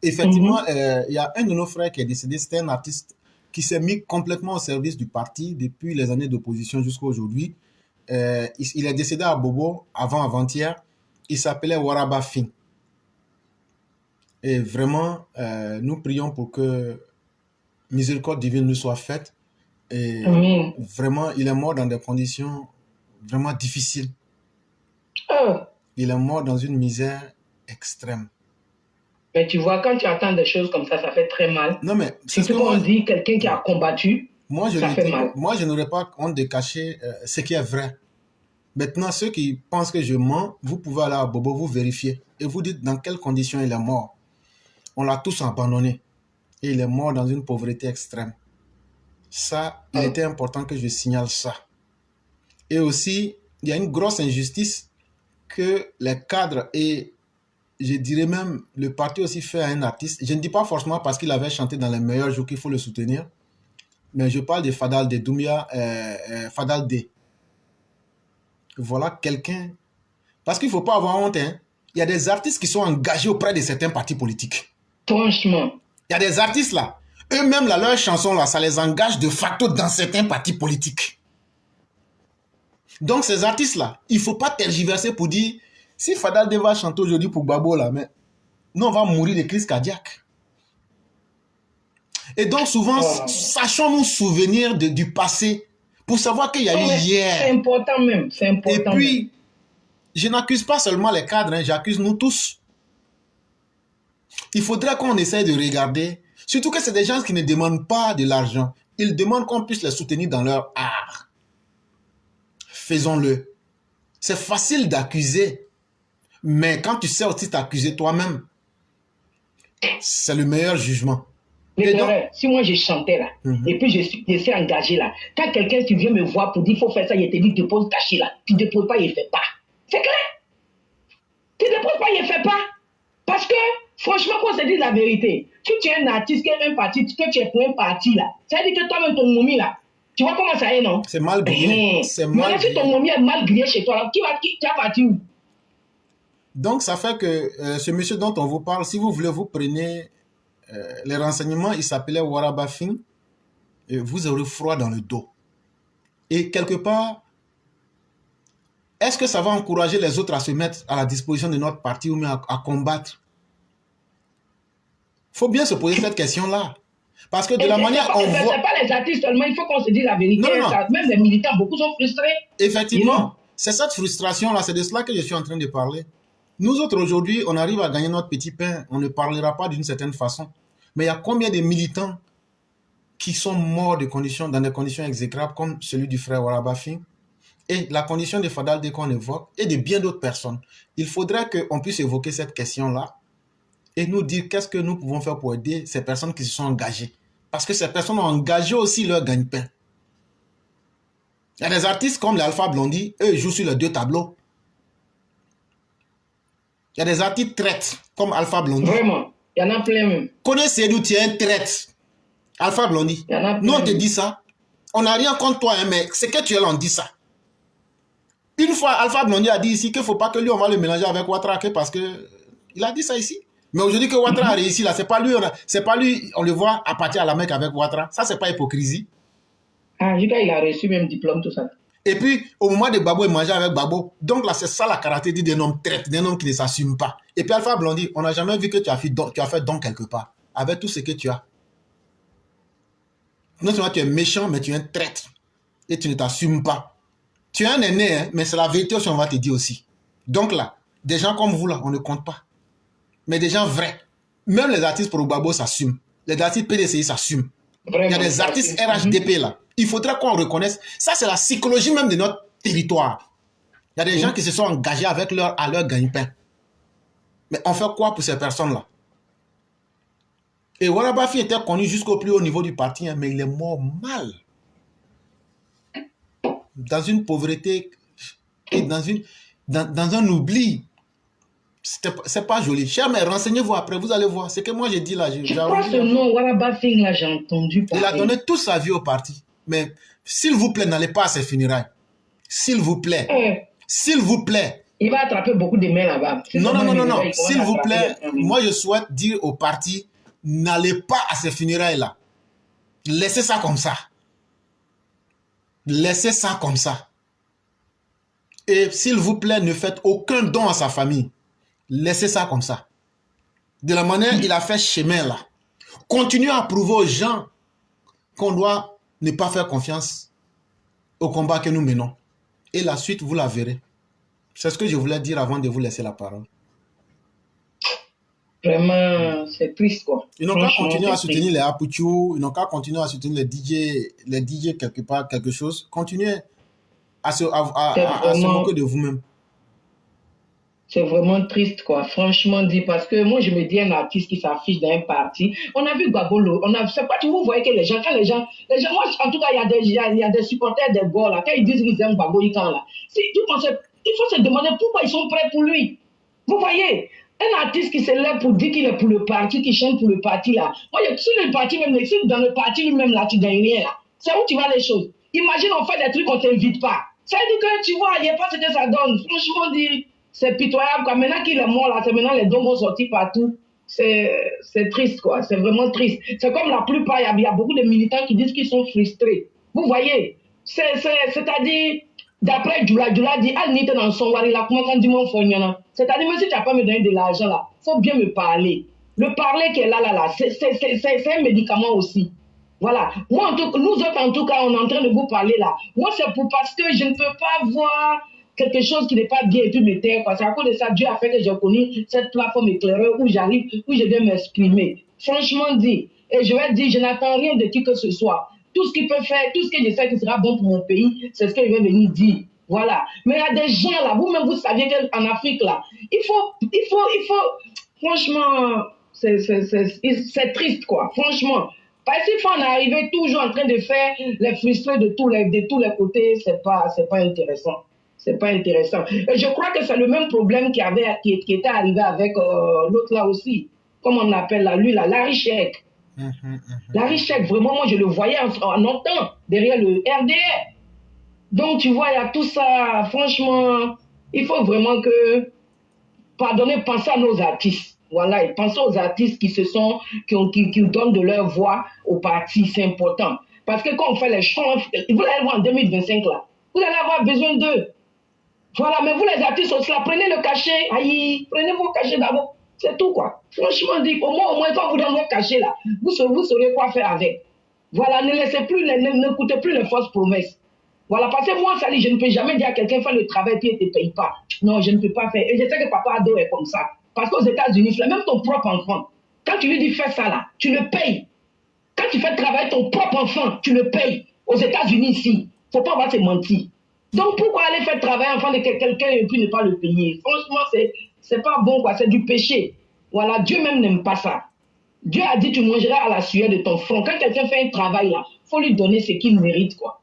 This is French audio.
effectivement, il y a un de nos frères qui est décédé, c'était un artiste qui s'est mis complètement au service du parti depuis les années d'opposition jusqu'à aujourd'hui. Il est décédé à Bobo avant-hier. Il s'appelait Waraba Fin. Et vraiment, nous prions pour que miséricorde divine nous soit faite. Et vraiment, il est mort dans des conditions vraiment difficiles. Il est mort dans une misère extrême. Mais tu vois, quand tu entends des choses comme ça fait très mal. Non, mais c'est ce qu'on dit, quelqu'un qui a combattu, ça fait mal. Moi, je n'aurais pas honte de cacher ce qui est vrai. Maintenant, ceux qui pensent que je mens, vous pouvez aller à Bobo, vous vérifier. Et vous dites dans quelles conditions il est mort. On l'a tous abandonné. Et il est mort dans une pauvreté extrême. Ça, il était important que je signale ça. Et aussi, il y a une grosse injustice que les cadres et je dirais même le parti aussi fait à un artiste. Je ne dis pas forcément parce qu'il avait chanté dans les meilleurs jours qu'il faut le soutenir, mais je parle de Fadal de Doumbia, Fadal D. Voilà quelqu'un. Parce qu'il ne faut pas avoir honte. Hein. Il y a des artistes qui sont engagés auprès de certains partis politiques. Franchement. Il y a des artistes là. Eux-mêmes, là, leurs chansons, là, ça les engage de facto dans certains partis politiques. Donc, ces artistes-là, il ne faut pas tergiverser pour dire si Fadal D va chanter aujourd'hui pour Babo, là, mais nous, on va mourir de crise cardiaque. Et donc, souvent, sachons nous souvenir du passé pour savoir qu'il y a eu hier. C'est important même. C'est important. Et puis, je n'accuse pas seulement les cadres, hein, j'accuse nous tous. Il faudrait qu'on essaye de regarder, surtout que c'est des gens qui ne demandent pas de l'argent. Ils demandent qu'on puisse les soutenir dans leur art. Faisons-le. C'est facile d'accuser, mais quand tu sais aussi t'accuser toi-même, c'est le meilleur jugement. Mais donc, si moi je chantais là, et puis je suis engagé là, quand quelqu'un tu viens me voir pour dire il faut faire ça, il te dit dépose caché là, tu ne déposes pas, il ne fait pas. C'est clair. Tu ne déposes pas, il ne fait pas. Parce que, franchement, qu'on se dise la vérité, si tu es un artiste qui est un parti, que tu es pour un parti là, ça veut dire que toi-même ton momie là, tu vois comment ça est, non? C'est mal grillé. Mais si ton momie est mal grillé chez toi, là, qui va partir où? Donc, ça fait que ce monsieur dont on vous parle, si vous voulez, vous prenez les renseignements, il s'appelait Waraba Fin, et vous aurez froid dans le dos. Et quelque part, est-ce que ça va encourager les autres à se mettre à la disposition de notre parti ou bien à combattre? Il faut bien se poser cette question-là. Parce que de la manière on voit... C'est pas les artistes seulement, il faut qu'on se dise la vérité. Non. Même les militants, beaucoup sont frustrés. Effectivement, c'est cette frustration-là, c'est de cela que je suis en train de parler. Nous autres, aujourd'hui, on arrive à gagner notre petit pain, on ne parlera pas d'une certaine façon. Mais il y a combien de militants qui sont morts dans des conditions exécrables, comme celui du frère Waraba Fin, et la condition de Fadal D qu'on évoque, et de bien d'autres personnes. Il faudrait qu'on puisse évoquer cette question-là, et nous dire qu'est-ce que nous pouvons faire pour aider ces personnes qui se sont engagées. Parce que ces personnes ont engagé aussi leur gagne-pain. Il y a des artistes comme les Alpha Blondy, eux, ils jouent sur les deux tableaux. Il y a des artistes traites, comme Alpha Blondy. Vraiment, il y en a plein même. Connaissez d'où tu es un traite. Alpha Blondy. Nous, on te dit ça. On n'a rien contre toi, hein, mais c'est que tu es là, on dit ça. Une fois, Alpha Blondy a dit ici qu'il ne faut pas que lui, on va le mélanger avec Ouattara, parce que il a dit ça ici. Mais aujourd'hui que Ouattara a réussi là, c'est pas lui, on le voit à partir à la Mecque avec Ouattara. Ça, c'est pas hypocrisie. Ah, il a reçu même diplôme, tout ça. Et puis, au moment de Babo, il mangeait avec Babo. Donc là, c'est ça la caractéristique d'un homme traite, d'un homme qui ne s'assume pas. Et puis Alpha Blondy, on n'a jamais vu que tu as fait don quelque part, avec tout ce que tu as. Non seulement tu es méchant, mais tu es un traître. Et tu ne t'assumes pas. Tu es un aîné, hein, mais c'est la vérité aussi, on va te dire aussi. Donc là, des gens comme vous là, on ne compte pas. Mais des gens vrais. Même les artistes pour Babo s'assument. Les artistes PDCI s'assument. Il y a des artistes RHDP là. Il faudrait qu'on reconnaisse. Ça, c'est la psychologie même de notre territoire. Il y a des gens qui se sont engagés à leur gagne-pain. Mais on fait quoi pour ces personnes-là? Et Waraba Fin était connu jusqu'au plus haut niveau du parti, hein, mais il est mort mal. Dans une pauvreté et dans un oubli. C'est pas joli. Cher, mais renseignez-vous après, vous allez voir. C'est que moi j'ai dit là. Je crois que ce nom, Waraba Fin, là, j'ai entendu parler. Il a donné toute sa vie au parti. Mais s'il vous plaît, n'allez pas à ses funérailles. S'il vous plaît. S'il vous plaît. Il va attraper beaucoup de mains là-bas. Non, non, non, non, non. S'il vous plaît, moi je souhaite dire au parti, n'allez pas à ces funérailles-là. Laissez ça comme ça. Laissez ça comme ça. Et s'il vous plaît, ne faites aucun don à sa famille. Laissez ça comme ça. De la manière il a fait chemin là. Continuez à prouver aux gens qu'on doit ne pas faire confiance au combat que nous menons. Et la suite, vous la verrez. C'est ce que je voulais dire avant de vous laisser la parole. Vraiment, c'est triste quoi. Ils n'ont qu'à continuer à soutenir les Apuchou, ils n'ont qu'à continuer à soutenir les DJ quelque part, quelque chose. Continuez à se moquer de vous-même. C'est vraiment triste quoi, franchement dit, parce que moi je me dis un artiste qui s'affiche dans un parti. On a vu Gbagolo, c'est pas que vous voyez que les gens, moi en tout cas il y a des supporters des Gauls là, quand ils disent qu'ils aiment Gbagolo, là, il faut se demander pourquoi ils sont prêts pour lui. Vous voyez, un artiste qui se lève pour dire qu'il est pour le parti, qui chante pour le parti là. Moi, si le parti même, si dans le parti lui-même là, tu gagnes rien là. C'est où tu vois les choses. Imagine on fait des trucs qu'on t'invite pas. Ça veut dire que tu vois, il n'y a pas ce que ça donne. Franchement dit, c'est pitoyable quoi. Maintenant qu'il est mort là, c'est maintenant les dons vont sortir partout. C'est triste quoi, c'est vraiment triste. C'est comme la plupart, il y a beaucoup de militants qui disent qu'ils sont frustrés. Vous voyez, c'est-à-dire, d'après Djoula dit, elle n'était dans son wari là, comment on dit mon fognana. C'est-à-dire, même si tu n'as pas me donné de l'argent là, il faut bien me parler. Le parler qu'elle a là, c'est un médicament aussi. Voilà. Moi, nous autres, en tout cas, on est en train de vous parler là. Moi, c'est parce que je ne peux pas voir quelque chose qui n'est pas bien et puis me taire. C'est à cause de ça, Dieu a fait que j'ai connu cette plateforme éclairée où j'arrive, où je dois m'exprimer. Franchement dit. Et je vais dire, je n'attends rien de qui que ce soit. Tout ce qu'il peut faire, tout ce que je sais qui sera bon pour mon pays, c'est ce qu'il va venir dire. Voilà. Mais il y a des gens là, vous-même vous saviez qu'en Afrique là, il faut, franchement, c'est triste quoi, franchement. Parce qu'il faut en arriver toujours en train de faire les frustrés de tous les côtés, c'est pas intéressant. C'est pas intéressant. Et je crois que c'est le même problème qui était arrivé avec l'autre là aussi, comme on appelle là, lui là, Larry Sheik. Larry Sheik, vraiment, moi je le voyais en longtemps derrière le RDR. Donc tu vois, il y a tout ça, franchement, il faut vraiment que, pensez à nos artistes. Voilà, et pensez aux artistes qui donnent de leur voix au parti, c'est important. Parce que quand on fait les chants, vous allez voir en 2025 là, vous allez avoir besoin d'eux. Voilà, mais vous les artistes aussi, là, prenez le cachet, aïe, prenez vos cachets d'abord, c'est tout quoi. Franchement dit, au moins quand vous donnez vos cachets là, vous saurez quoi faire avec. Voilà, n'écoutez plus les fausses promesses. Voilà, parce que moi, Sali, je ne peux jamais dire à quelqu'un faire le travail puis il ne te paye pas. Non, je ne peux pas faire. Et je sais que Papa Ado est comme ça. Parce qu'aux États-Unis, même ton propre enfant, quand tu lui dis fais ça là, tu le payes. Quand tu fais travailler ton propre enfant, tu le payes. Aux États-Unis ici, il ne faut pas avoir se mentir. Donc pourquoi aller faire travailler l'enfant de quelqu'un et puis ne pas le payer? Franchement, c'est pas bon quoi, c'est du péché. Voilà, Dieu même n'aime pas ça. Dieu a dit tu mangeras à la sueur de ton front. Quand quelqu'un fait un travail là, il faut lui donner ce qu'il mérite quoi.